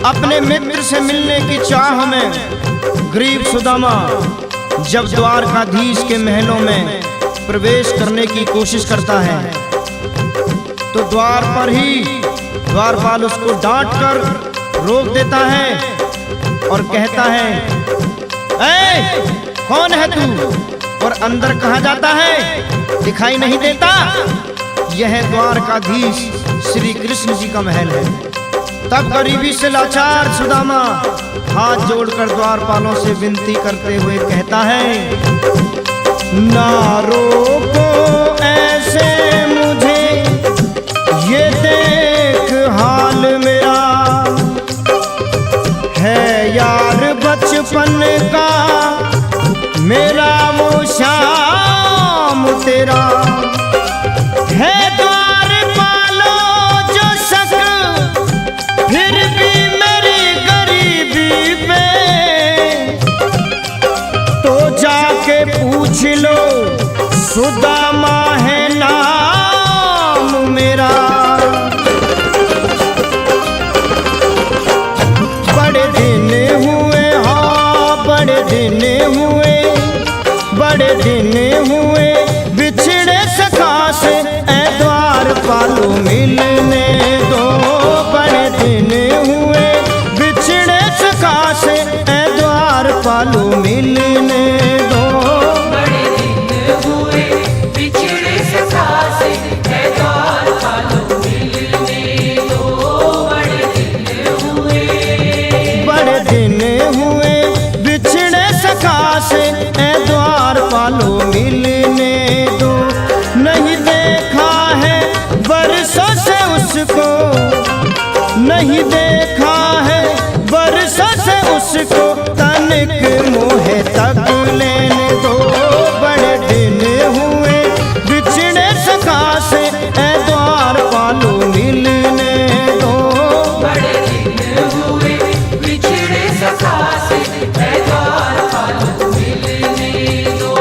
अपने मित्र से मिलने की चाह में गरीब सुदामा जब द्वारकाधीश के महलों में प्रवेश करने की कोशिश करता है तो द्वार पर ही द्वारपाल उसको डांट कर रोक देता है और कहता है, ऐ कौन है तू और अंदर कहाँ जाता है, दिखाई नहीं देता? यह द्वारकाधीश श्री कृष्ण जी का महल है। तब गरीबी से लाचार सुदामा हाथ जोड़कर द्वारपालों से विनती करते हुए कहता है, ना रोको ऐसे मुझे, ये देख हाल मेरा है यार बचपन का, मेरा वो शाम तेरा है द्वारपालो जो शक, फिर भी मेरी गरीबी पे तो जाके पूछ लो, सुदामा है नाम मेरा। बड़े दिन हुए, हाँ बड़े दिन हुए, बड़े दिन हुए बिछड़े सखा से, ऐ द्वारपालो मिलने दो। बड़े दिन हुए बिछड़े सखा से, ऐ द्वारपालो मिलने दो। बड़े दिन हुए बिछड़े सखा से, ऐ द्वारपालो मिलने दो। बड़े दिन हुए बिछड़े सखा से, ऐ द्वारपालो मिलने दो। नहीं देखा है बरसों से उसको, नहीं देखा है बरसों से उसको, तनिक मोहे तक लेने दो। बड़े दिन हुए बिछड़े सखा से, ऐ द्वारपालो मिलने दो। बड़े दिन हुए बिछड़े सखा से, ऐ द्वारपालो मिलने दो।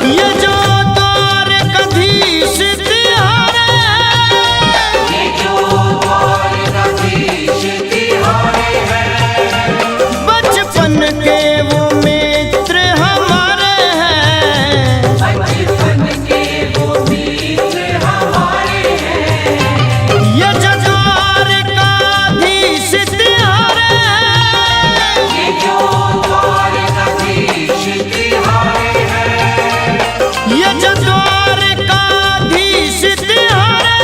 ये जो द्वारकाधीश तिहारे, ये जो द्वारकाधीश तिहारे हैं, बचपन के वो मित्र हमारे हैं। बचपन के वो मित्र हमारे हैं। ये जो द्वारकाधीश तिहारे, ये जो द्वारकाधीश तिहारे हैं, ये जो द्वारकाधीश तिहारे,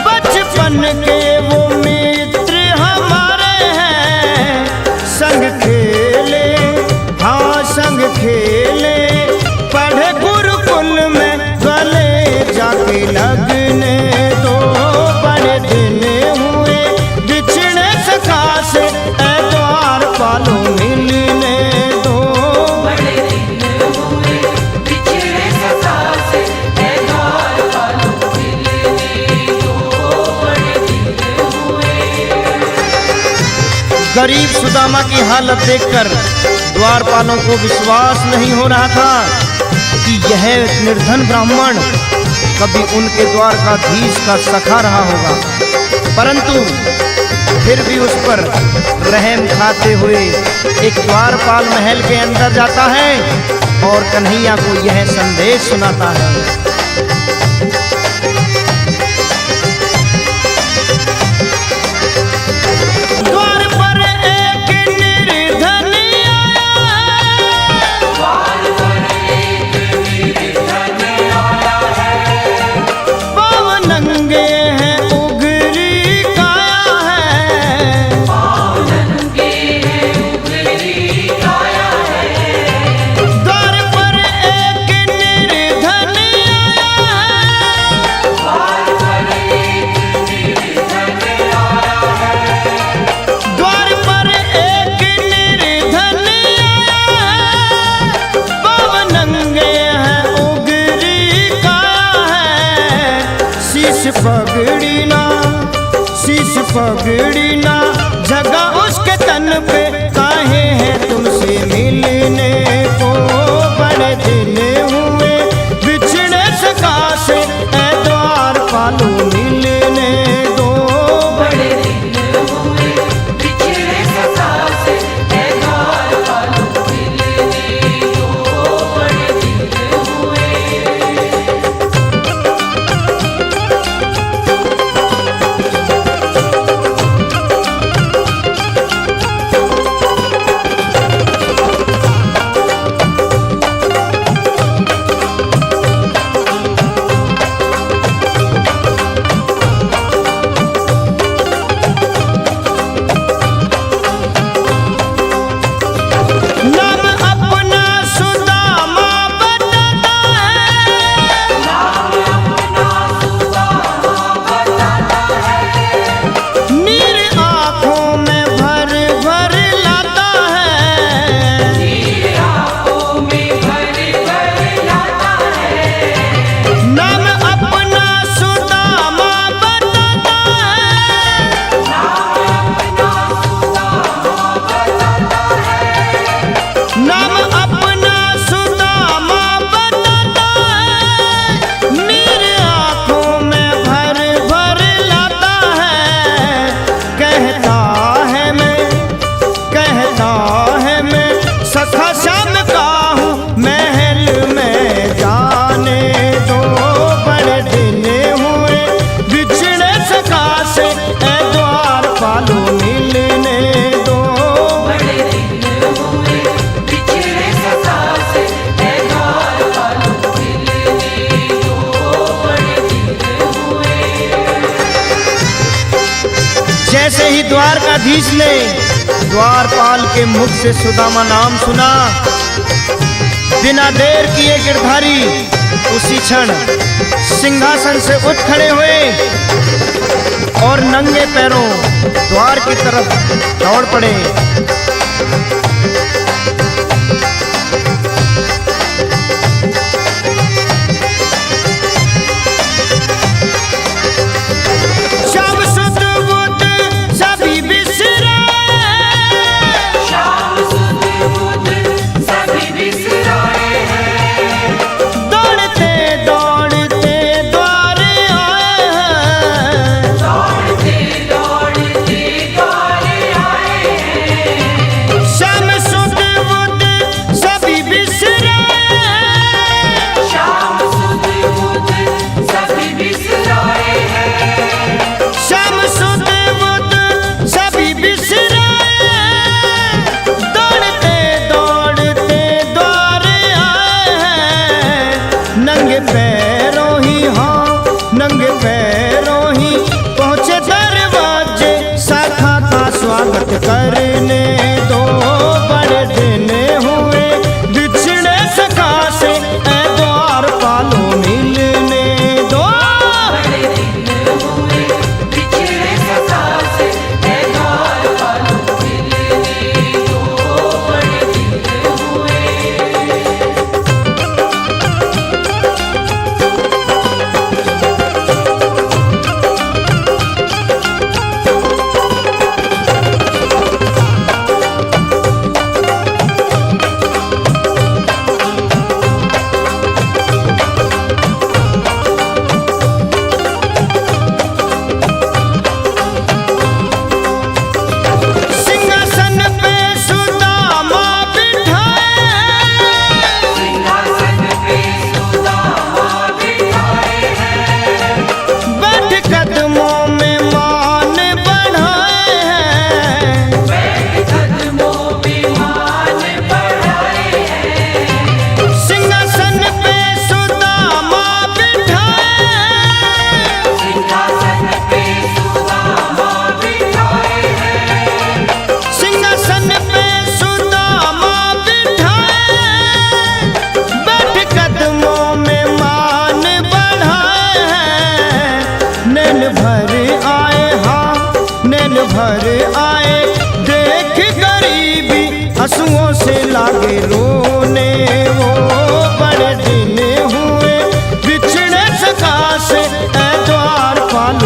बचपन के वो मित्र हमारे हैं। संग खेले, हाँ संग खेले, पढ़े गुरुकुल में, गले जाके लगने दो। बड़े दिन हुए बिछड़े सखा से, ऐ द्वारपालो मिलने दो। बड़े दिन हुए बिछड़े सखा से, ऐ द्वारपालो मिलने दो। बड़े दिन हुए। गरीब सुदामा की हालत देखकर द्वारपालों को विश्वास नहीं हो रहा था कि यह निर्धन ब्राह्मण कभी उनके द्वारकाधीश का सखा रहा होगा, परंतु फिर भी उस पर रहम खाते हुए एक द्वारपाल महल के अंदर जाता है और कन्हैया को यह संदेश सुनाता है। द्वार पर एक निर्धन द्वार पर एक निर्धन आया है, पाँव नंगे हैं उगरी काया है। पाँव नंगे हैं उगरी काया है। द्वार पर एक निर्धन पगड़ी ना, शीश पगड़ी ना जगह उसके तन पे, काहे हैं तुमसे मिलने को बड़े दिन हुए बिछड़े से कासे, ऐ द्वार पालो मिलने दो। बड़े दिन हुए बिछड़े सका से, ऐ द्वार पालो मिलने दो। बड़े दिन हुए नाम अपना सुदामा बताता है, नाम अपना सुदामा बताता है। नीर आँखों में भर भर लाता है, नीर आँखों में भर भर लाता है। नाम अपना सुदामा बताता है, नाम अपना सुदामा बताता है। नाम अपना सुदामा बताता है, नीर आँखों में भर भर लाता है। कहता है मैं सखा श्याम का हूँ, महल में जाने दो। बड़े दिन हुए बिछड़े सखा से, ऐ द्वार पालो मिलने दो। बड़े दिन हुए बिछड़े सका से, ऐ द्वार पालो मिलने दो। बड़े दिन हुए जैसे ही द्वारकाधीश ने द्वारपाल के मुख से सुदामा नाम सुना, बिना देर किए गिरधारी उसी क्षण सिंहासन से उठ खड़े हुए और नंगे पैरों द्वार की तरफ दौड़ पड़े। श्याम सुध बुध सभी बिसराए, शाम सुध बुध सभी बिसराए हैं। दौड़ते दौड़ते द्वार आए हैं। दौड़ते दौड़ते द्वार आए हैं। श्याम सुध बुध सभी बिसराए, शाम सुध बुध सभी बिसराए हैं। श्याम सुध बुध सभी बिसराए, दौड़ते दौड़ते द्वार आए हैं। नंगे पैरों ही, हाँ नंगे पैरों ही पहुँचे दरवाजे, सखा का स्वागत करने दो। बड़े दिन हुए बिछड़े सखा से, ऐ द्वार पालो मिलने दो। बड़े दिन हुए बिछड़े सका से, ऐ द्वार पालो मिलने दो। बड़े दिन हुए सिंहासन पे सुदामा बिठाए, सिंहासन पे सुदामा बिठाए हैं। बैठ कदमों में मान बढ़ाए हैं। बैठ कदमों पे मान बढ़ाए हैं। सिंहासन पे सुदामा बिठाए, सिंहासन पे सुदामा बिठाए हैं। सिंहासन पे सुदामा बिठाए, बैठ कदमों में मान बढ़ाए हैं। नैन भर आए, हाँ नैन भर आए, देख गरीबी हंसुओं से लागे रोने वो। बड़े दिन हुए बिछड़े सका से, ऐ द्वार पालो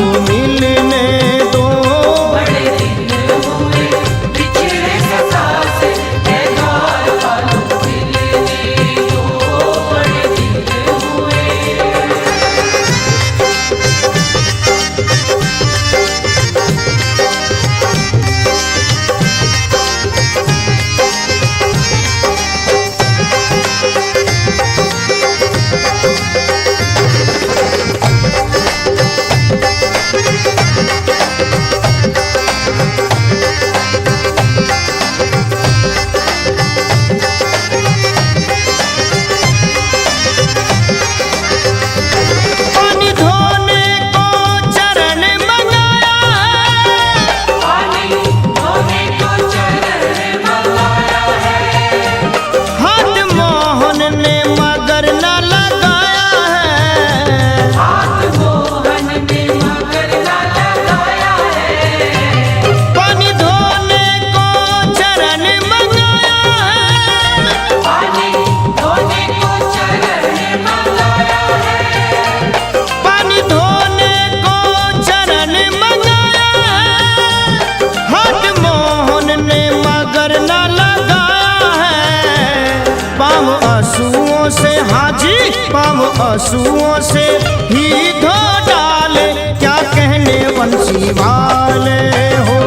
से हाजी पाँव आंसुओं से ही धो डाले, क्या कहने वंशी वाले हो।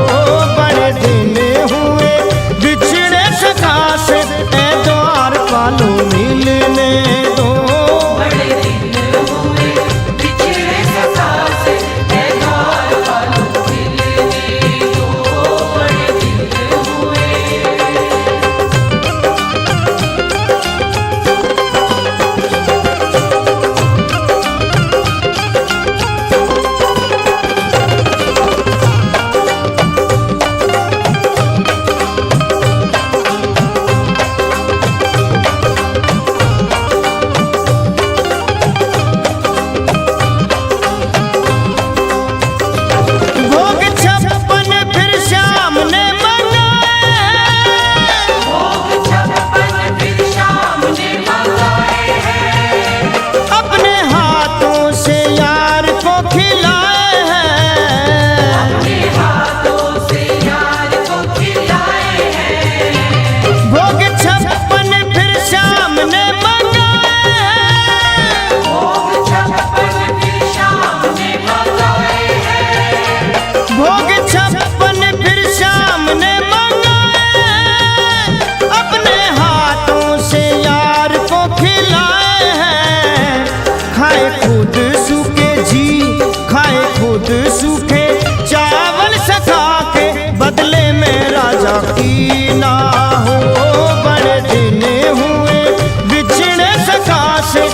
बड़े दिन हुए बिछड़े सखा से, ए द्वार पालो मिलने दो। बड़े दिन हुए बिछड़े सखा से, ए द्वार पालो मिलने दो। बड़े दिन हुए भोग 56 फिर श्याम ने मंगाए, भोग 56 फिर शाम ने मंगाए हैं। अपने हाथों से यार को खिलाए हैं। अपने हाथों से यार को खिलाए हैं। भोग 56 फिर श्याम ने मंगाए, भोग 56 फिर शाम ने मंगाए हैं। भोग 56 फिर श्याम ने मंगाए, अपने हाथों से यार को खिलाए हैं। खाए खुद सूखे जी, खाए खुद सूखे चावल सखा के, बदले में राजा की ना हो। बड़े दिन हुए बिछड़े सखा से,